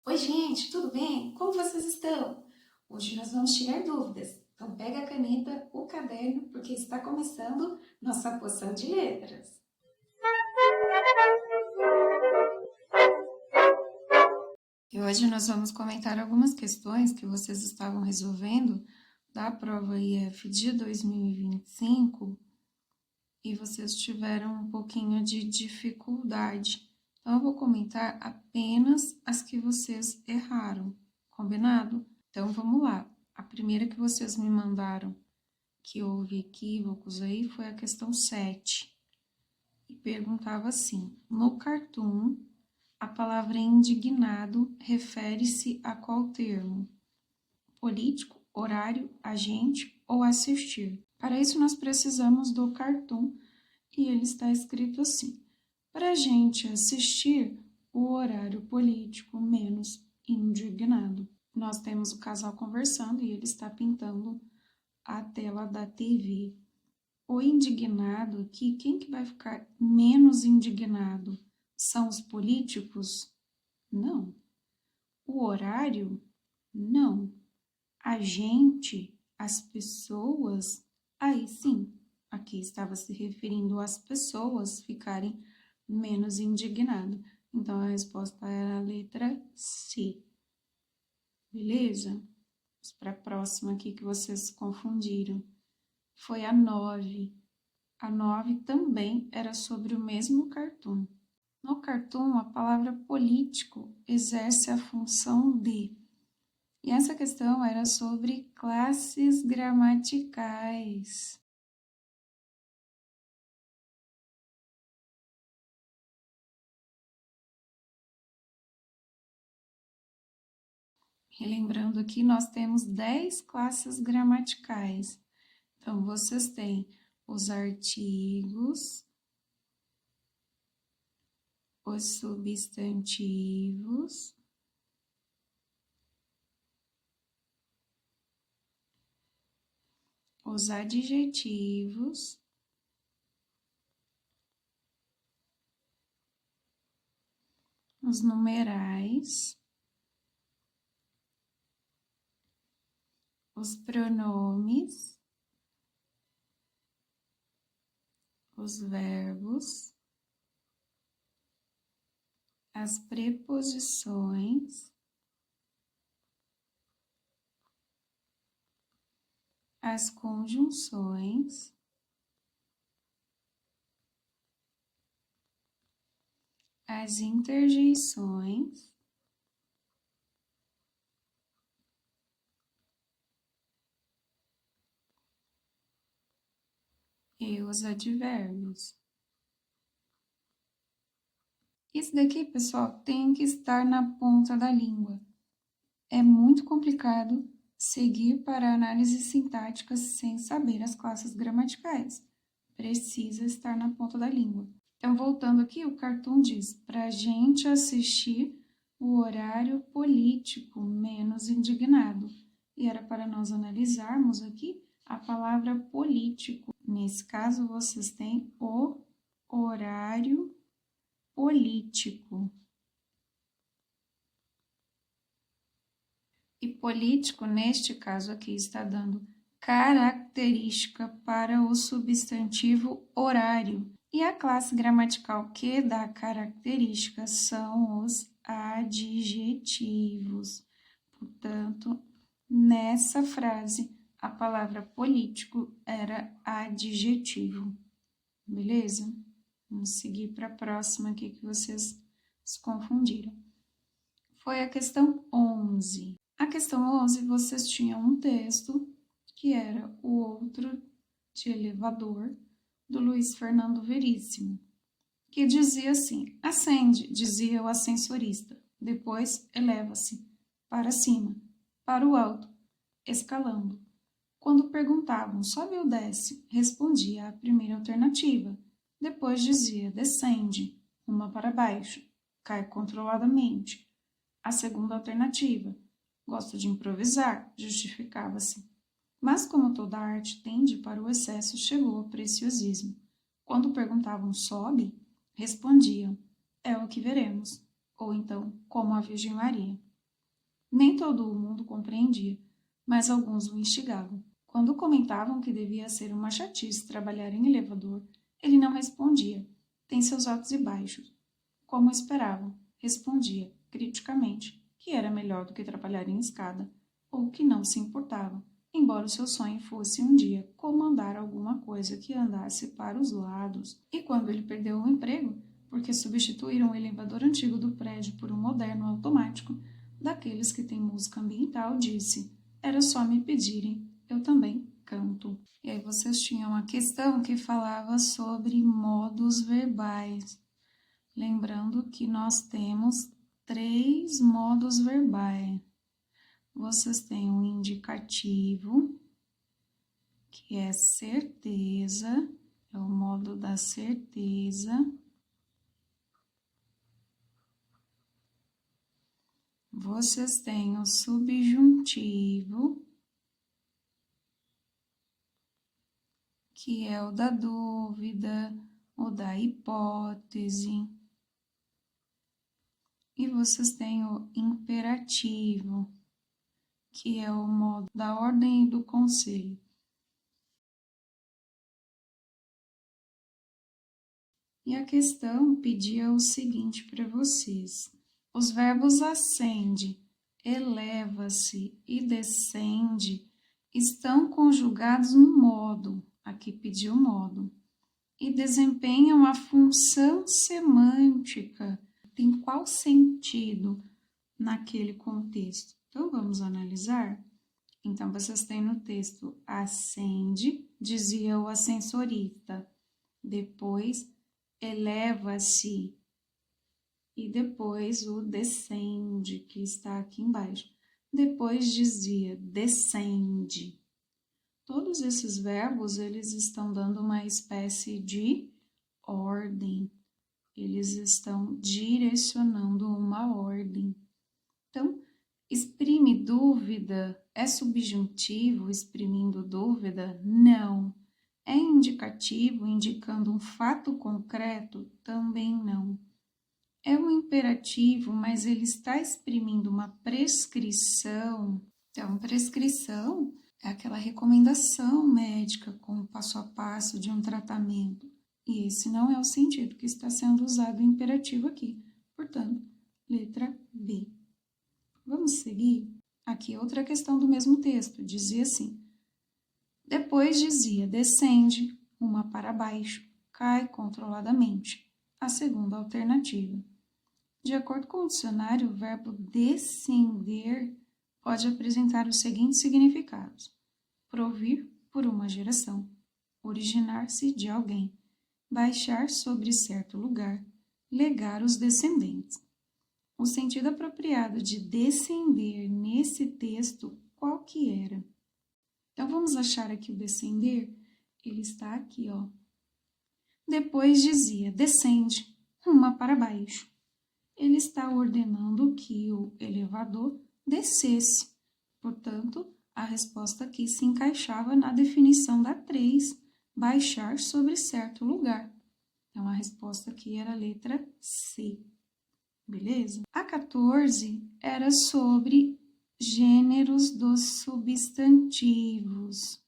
Oi, gente, tudo bem? Como vocês estão? Hoje nós vamos tirar dúvidas. Então pega a caneta, o caderno, porque está começando nossa poção de letras. E hoje nós vamos comentar algumas questões que vocês estavam resolvendo da prova IF de 2025 e vocês tiveram um pouquinho de dificuldade. Então, eu vou comentar apenas as que vocês erraram, combinado? Então, vamos lá. A primeira que vocês me mandaram, que houve equívocos aí, foi a questão 7. E perguntava assim, no cartoon, a palavra indignado refere-se a qual termo? Político, horário, agente ou assistir? Para isso, nós precisamos do cartoon e ele está escrito assim. Para a gente assistir o horário político menos indignado. Nós temos o casal conversando e ele está pintando a tela da TV. O indignado aqui, quem que vai ficar menos indignado? São os políticos? Não. O horário? Não. A gente, as pessoas? Aí sim, aqui estava se referindo às pessoas ficarem menos indignadas. Então, a resposta era a letra C. Beleza? Vamos para a próxima aqui que vocês confundiram. Foi a 9. A 9 também era sobre o mesmo cartoon. No cartoon, a palavra político exerce a função de. E essa questão era sobre classes gramaticais. Relembrando aqui, nós temos 10 classes gramaticais. Então, vocês têm os artigos, os substantivos, os adjetivos, os numerais, os pronomes, os verbos, as preposições, as conjunções, as interjeições, e os advérbios. Isso daqui, pessoal, tem que estar na ponta da língua. É muito complicado seguir para análise sintática sem saber as classes gramaticais. Precisa estar na ponta da língua. Então, voltando aqui, o cartoon diz, para a gente assistir o horário político menos indignado. E era para nós analisarmos aqui a palavra político. Nesse caso, vocês têm o horário político. E político, neste caso aqui, está dando característica para o substantivo horário. E a classe gramatical que dá característica são os adjetivos. Portanto, nessa frase, a palavra político era adjetivo. Beleza? Vamos seguir para a próxima aqui que vocês se confundiram. Foi a questão 11. A questão 11, vocês tinham um texto que era O Outro de Elevador, do Luiz Fernando Veríssimo, que dizia assim, ascende, dizia o ascensorista, depois eleva-se, para cima, para o alto, escalando. Quando perguntavam, sobe ou desce, respondia a primeira alternativa, depois dizia, descende, uma para baixo, cai controladamente. A segunda alternativa, gosto de improvisar, justificava-se. Mas como toda arte tende para o excesso, chegou ao preciosismo. Quando perguntavam sobe, respondiam, é o que veremos, ou então, como a Virgem Maria. Nem todo o mundo compreendia, mas alguns o instigavam. Quando comentavam que devia ser uma chatice trabalhar em elevador, ele não respondia, tem seus altos e baixos. Como esperavam, respondia, criticamente, que era melhor do que trabalhar em escada, ou que não se importava, embora o seu sonho fosse um dia comandar alguma coisa que andasse para os lados. E quando ele perdeu o emprego, porque substituíram o elevador antigo do prédio por um moderno automático, daqueles que tem música ambiental, disse, era só me pedirem, eu também canto. E aí vocês tinham a questão que falava sobre modos verbais. Lembrando que nós temos 3 modos verbais. Vocês têm o indicativo, que é certeza, é o modo da certeza. Vocês têm o subjuntivo, que é o da dúvida, o da hipótese. E vocês têm o imperativo, que é o modo da ordem e do conselho. E a questão pedia o seguinte para vocês. Os verbos ascende, eleva-se e descende estão conjugados no modo, aqui pediu modo, e desempenham a função semântica. Tem qual sentido naquele contexto? Então, vamos analisar? Então, vocês têm no texto ascende, dizia o ascensorista. Depois, eleva-se. E depois, o descende, que está aqui embaixo. Depois, dizia descende. Todos esses verbos, eles estão dando uma espécie de ordem. Eles estão direcionando uma ordem. Então, exprime dúvida é subjuntivo, exprimindo dúvida? Não. É indicativo, indicando um fato concreto? Também não. É um imperativo, mas ele está exprimindo uma prescrição. Então, prescrição é aquela recomendação médica com o passo a passo de um tratamento. E esse não é o sentido que está sendo usado o imperativo aqui. Portanto, letra B. Vamos seguir? Aqui outra questão do mesmo texto, dizia assim. Depois dizia, descende, uma para baixo, cai controladamente. A segunda alternativa. De acordo com o dicionário, o verbo descender pode apresentar os seguintes significados. Provir por uma geração, originar-se de alguém, baixar sobre certo lugar, legar os descendentes. O sentido apropriado de descender nesse texto, qual que era? Então, vamos achar aqui o descender? Ele está aqui, ó. Depois dizia, descende, uma para baixo. Ele está ordenando que o elevador descesse. Portanto, a resposta aqui se encaixava na definição da 3, baixar sobre certo lugar. Então, a resposta aqui era a letra C. Beleza? A 14 era sobre gêneros dos substantivos.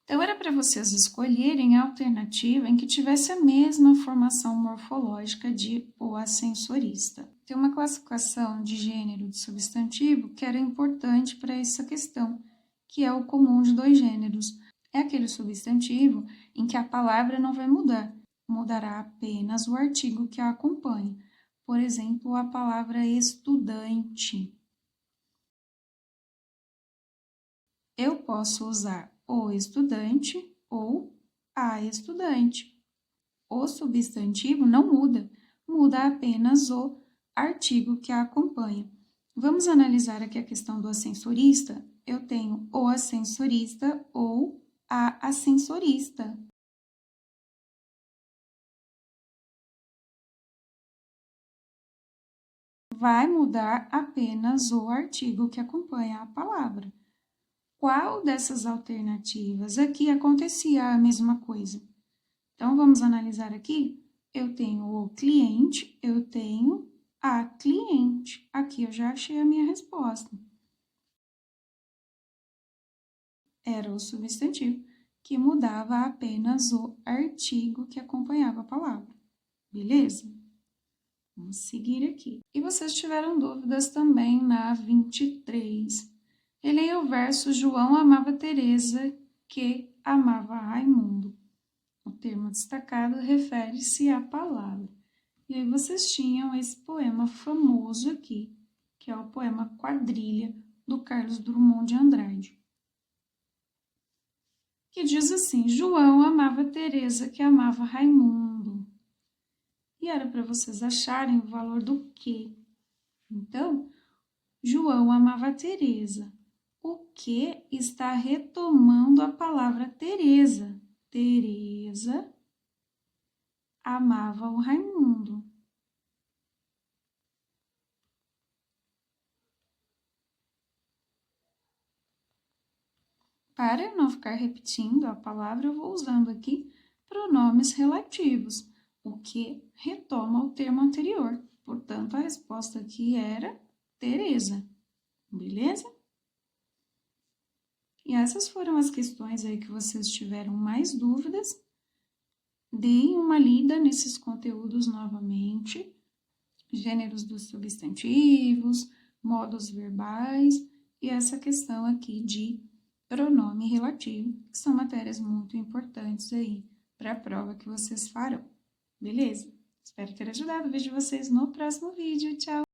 Então, era para vocês escolherem a alternativa em que tivesse a mesma formação morfológica de o ascensorista. Tem uma classificação de gênero de substantivo que era importante para essa questão, que é o comum de 2 gêneros. É aquele substantivo em que a palavra não vai mudar, mudará apenas o artigo que a acompanha. Por exemplo, a palavra estudante. Eu posso usar o estudante ou a estudante. O substantivo não muda, muda apenas o artigo que a acompanha. Vamos analisar aqui a questão do ascensorista? Eu tenho o ascensorista ou a ascensorista. vai mudar apenas o artigo que acompanha a palavra. Qual dessas alternativas aqui acontecia a mesma coisa? Então, vamos analisar aqui. Eu tenho o cliente, eu tenho a cliente. Aqui eu já achei a minha resposta. Era o substantivo, que mudava apenas o artigo que acompanhava a palavra. Beleza? Vamos seguir aqui. E vocês tiveram dúvidas também na 23. Releia o verso: João amava Teresa, que amava Raimundo. O termo destacado refere-se à palavra. E aí vocês tinham esse poema famoso aqui, que é o poema Quadrilha, do Carlos Drummond de Andrade, que diz assim: João amava Teresa, que amava Raimundo. E era para vocês acharem o valor do que. Então, João amava Teresa. O que está retomando a palavra Teresa? Teresa amava o Raimundo. Para eu não ficar repetindo a palavra, eu vou usando aqui pronomes relativos, o que retoma o termo anterior. Portanto, a resposta aqui era Teresa. Beleza? E essas foram as questões aí que vocês tiveram mais dúvidas. Deem uma lida nesses conteúdos novamente. Gêneros dos substantivos, modos verbais e essa questão aqui de pronome relativo, que são matérias muito importantes aí para a prova que vocês farão. Beleza? Espero ter ajudado. Vejo vocês no próximo vídeo. Tchau!